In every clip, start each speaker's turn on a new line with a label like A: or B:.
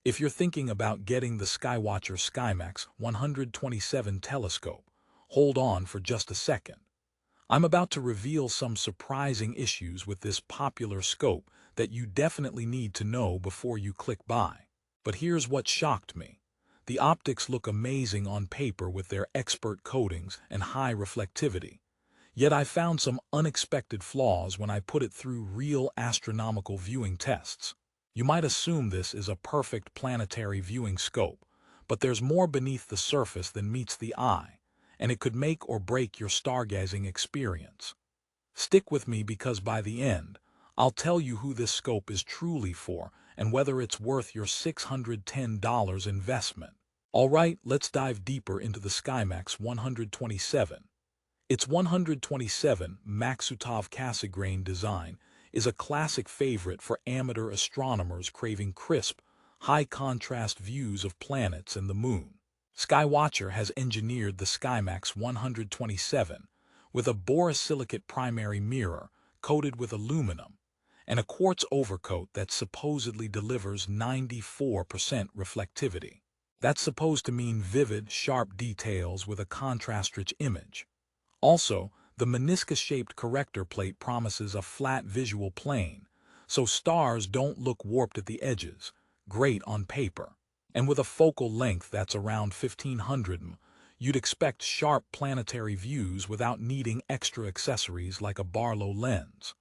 A: If you're thinking about getting the Sky-Watcher Skymax 127 telescope, hold on for just a second. I'm about to reveal some surprising issues with this popular scope that you definitely need to know before you click buy. But here's what shocked me. The optics look amazing on paper with their expert coatings and high reflectivity. Yet I found some unexpected flaws when I put it through real astronomical viewing tests. You might assume this is a perfect planetary viewing scope, but there's more beneath the surface than meets the eye, and it could make or break your stargazing experience. Stick with me because by the end, I'll tell you who this scope is truly for and whether it's worth your $610 investment. Alright, let's dive deeper into the Skymax 127. Its 127 Maksutov-Cassegrain design is a classic favorite for amateur astronomers craving crisp, high-contrast views of planets and the moon. Sky-Watcher has engineered the Skymax 127 with a borosilicate primary mirror coated with aluminum and a quartz overcoat that supposedly delivers 94% reflectivity. That's supposed to mean vivid, sharp details with a contrast-rich image. Also, the meniscus-shaped corrector plate promises a flat visual plane, so stars don't look warped at the edges. Great on paper. And with a focal length that's around 1500 m, you'd expect sharp planetary views without needing extra accessories like a Barlow lens.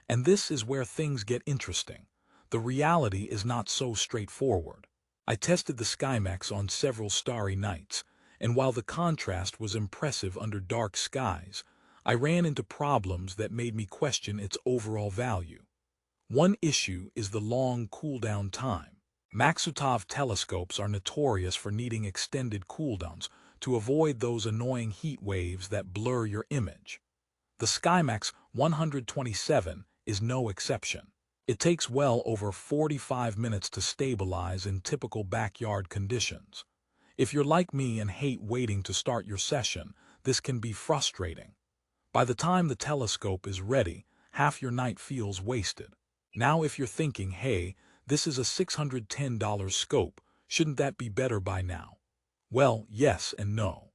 A: And this is where things get interesting, the reality is not so straightforward. I tested the Skymax on several starry nights, and while the contrast was impressive under dark skies, I ran into problems that made me question its overall value. One issue is the long cooldown time. Maksutov telescopes are notorious for needing extended cooldowns to avoid those annoying heat waves that blur your image. The Skymax 127 is no exception. It takes well over 45 minutes to stabilize in typical backyard conditions. If you're like me and hate waiting to start your session, this can be frustrating. By the time the telescope is ready, half your night feels wasted. Now if you're thinking, hey, this is a $610 scope, shouldn't that be better by now? Well, yes and no.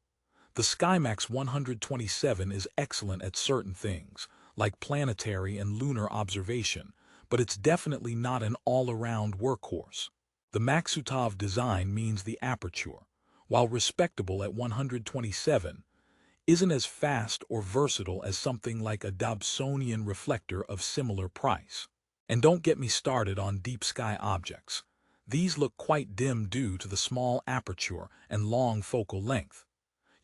A: The Skymax 127 is excellent at certain things, like planetary and lunar observation, but it's definitely not an all-around workhorse. The Maksutov design means the aperture, while respectable at 127, isn't as fast or versatile as something like a Dobsonian reflector of similar price. And don't get me started on deep sky objects. These look quite dim due to the small aperture and long focal length.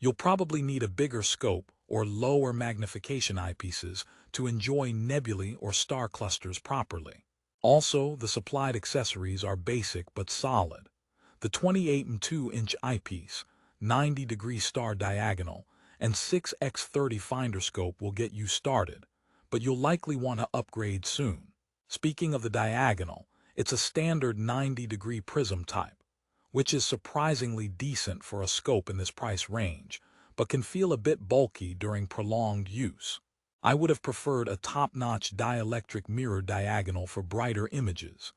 A: You'll probably need a bigger scope or lower magnification eyepieces to enjoy nebulae or star clusters properly. Also, the supplied accessories are basic but solid. The 28-2-inch eyepiece, 90-degree star diagonal, and 6x30 finder scope will get you started, but you'll likely want to upgrade soon. Speaking of the diagonal, it's a standard 90-degree prism type, which is surprisingly decent for a scope in this price range, but can feel a bit bulky during prolonged use. I would have preferred a top-notch dielectric mirror diagonal for brighter images.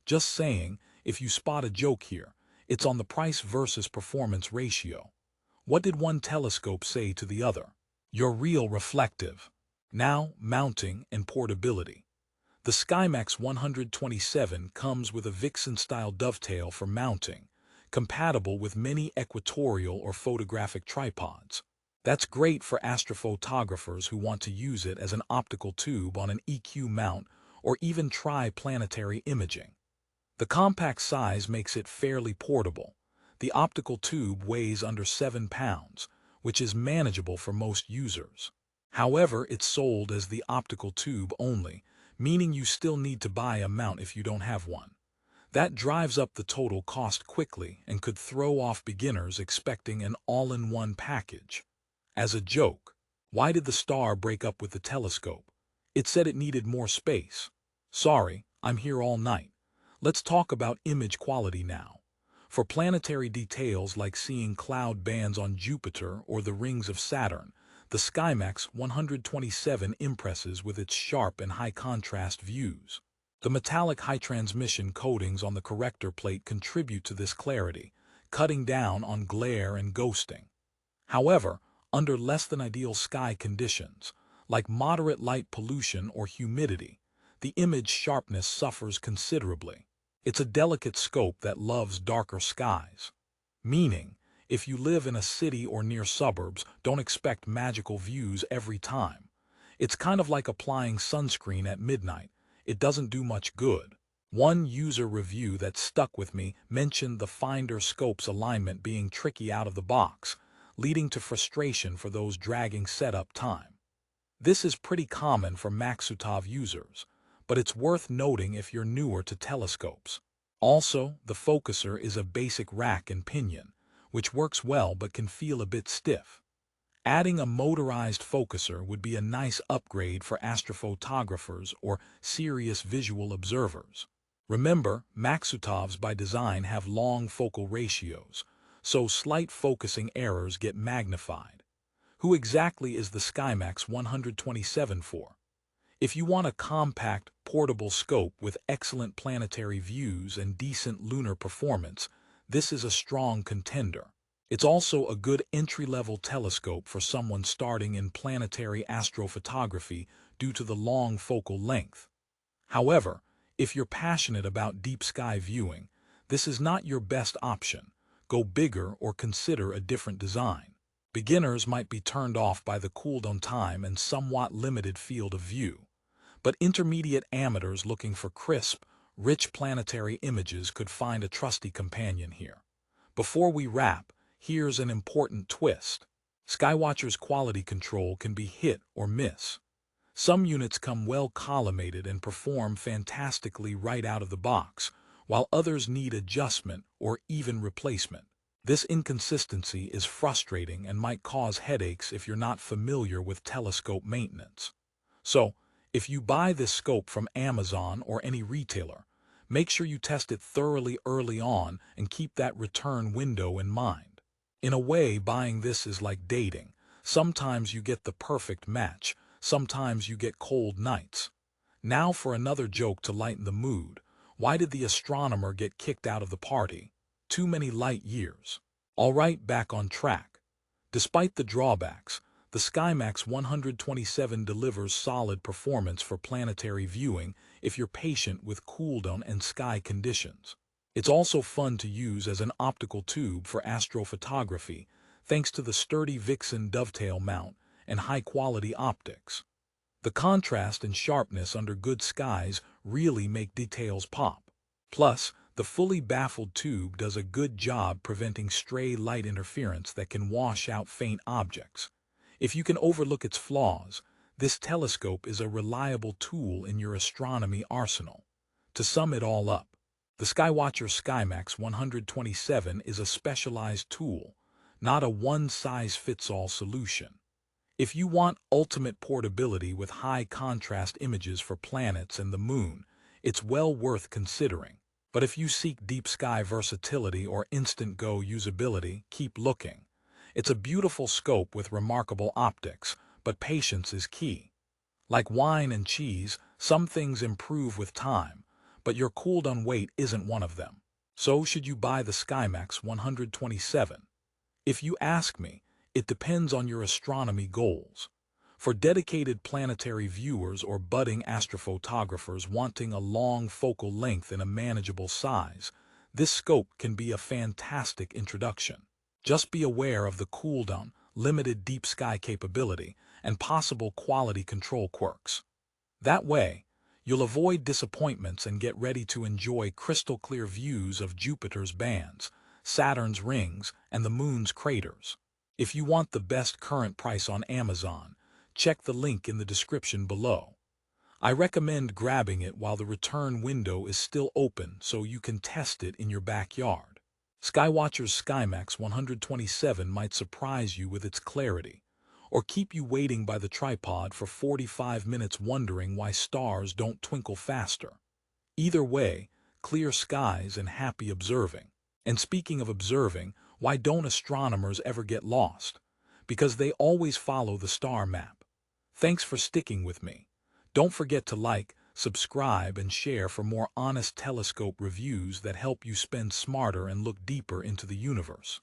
A: Just saying, if you spot a joke here, it's on the price versus performance ratio. What did one telescope say to the other? You're real reflective. Now, mounting and portability. The Skymax 127 comes with a Vixen-style dovetail for mounting, compatible with many equatorial or photographic tripods. That's great for astrophotographers who want to use it as an optical tube on an EQ mount or even try planetary imaging. The compact size makes it fairly portable. The optical tube weighs under 7 pounds, which is manageable for most users. However, it's sold as the optical tube only, meaning you still need to buy a mount if you don't have one. That drives up the total cost quickly and could throw off beginners expecting an all-in-one package. As a joke, why did the star break up with the telescope? It said it needed more space. Sorry, I'm here all night. Let's talk about image quality now. For planetary details like seeing cloud bands on Jupiter or the rings of Saturn, the Skymax 127 impresses with its sharp and high-contrast views. The metallic high transmission coatings on the corrector plate contribute to this clarity, cutting down on glare and ghosting. However, under less than ideal sky conditions, like moderate light pollution or humidity, the image sharpness suffers considerably. It's a delicate scope that loves darker skies. Meaning, if you live in a city or near suburbs, don't expect magical views every time. It's kind of like applying sunscreen at midnight. It doesn't do much good. One user review that stuck with me mentioned the finder scope's alignment being tricky out of the box, leading to frustration for those dragging setup time. This is pretty common for Maksutov users, but it's worth noting if you're newer to telescopes. Also, the focuser is a basic rack and pinion, which works well but can feel a bit stiff. Adding a motorized focuser would be a nice upgrade for astrophotographers or serious visual observers. Remember, Maksutovs by design have long focal ratios, so slight focusing errors get magnified. Who exactly is the Skymax 127 for? If you want a compact, portable scope with excellent planetary views and decent lunar performance, this is a strong contender. It's also a good entry-level telescope for someone starting in planetary astrophotography due to the long focal length. However, if you're passionate about deep sky viewing, this is not your best option. Go bigger or consider a different design. Beginners might be turned off by the cooldown time and somewhat limited field of view, but intermediate amateurs looking for crisp, rich planetary images could find a trusty companion here. Before we wrap, here's an important twist. Sky-Watcher's quality control can be hit or miss. Some units come well collimated and perform fantastically right out of the box, while others need adjustment or even replacement. This inconsistency is frustrating and might cause headaches if you're not familiar with telescope maintenance. So, if you buy this scope from Amazon or any retailer, make sure you test it thoroughly early on and keep that return window in mind. In a way, buying this is like dating. Sometimes you get the perfect match, sometimes you get cold nights. Now for another joke to lighten the mood. Why did the astronomer get kicked out of the party? Too many light years. Alright, back on track. Despite the drawbacks, the Skymax 127 delivers solid performance for planetary viewing if you're patient with cooldown and sky conditions. It's also fun to use as an optical tube for astrophotography, thanks to the sturdy Vixen dovetail mount and high-quality optics. The contrast and sharpness under good skies really make details pop. Plus, the fully baffled tube does a good job preventing stray light interference that can wash out faint objects. If you can overlook its flaws, this telescope is a reliable tool in your astronomy arsenal. To sum it all up, the Sky-Watcher Skymax 127 is a specialized tool, not a one-size-fits-all solution. If you want ultimate portability with high-contrast images for planets and the moon, it's well worth considering. But if you seek deep sky versatility or instant-go usability, keep looking. It's a beautiful scope with remarkable optics, but patience is key. Like wine and cheese, some things improve with time, but your cooldown weight isn't one of them. So should you buy the Skymax 127? If you ask me, it depends on your astronomy goals. For dedicated planetary viewers or budding astrophotographers wanting a long focal length and a manageable size, this scope can be a fantastic introduction. Just be aware of the cooldown, limited deep sky capability, and possible quality control quirks. That way, you'll avoid disappointments and get ready to enjoy crystal-clear views of Jupiter's bands, Saturn's rings, and the Moon's craters. If you want the best current price on Amazon, check the link in the description below. I recommend grabbing it while the return window is still open so you can test it in your backyard. Sky-Watcher's Skymax 127 might surprise you with its clarity, or keep you waiting by the tripod for 45 minutes wondering why stars don't twinkle faster. Either way, clear skies and happy observing. And speaking of observing, why don't astronomers ever get lost? Because they always follow the star map. Thanks for sticking with me. Don't forget to like, Subscribe and share for more honest telescope reviews that help you spend smarter and look deeper into the universe.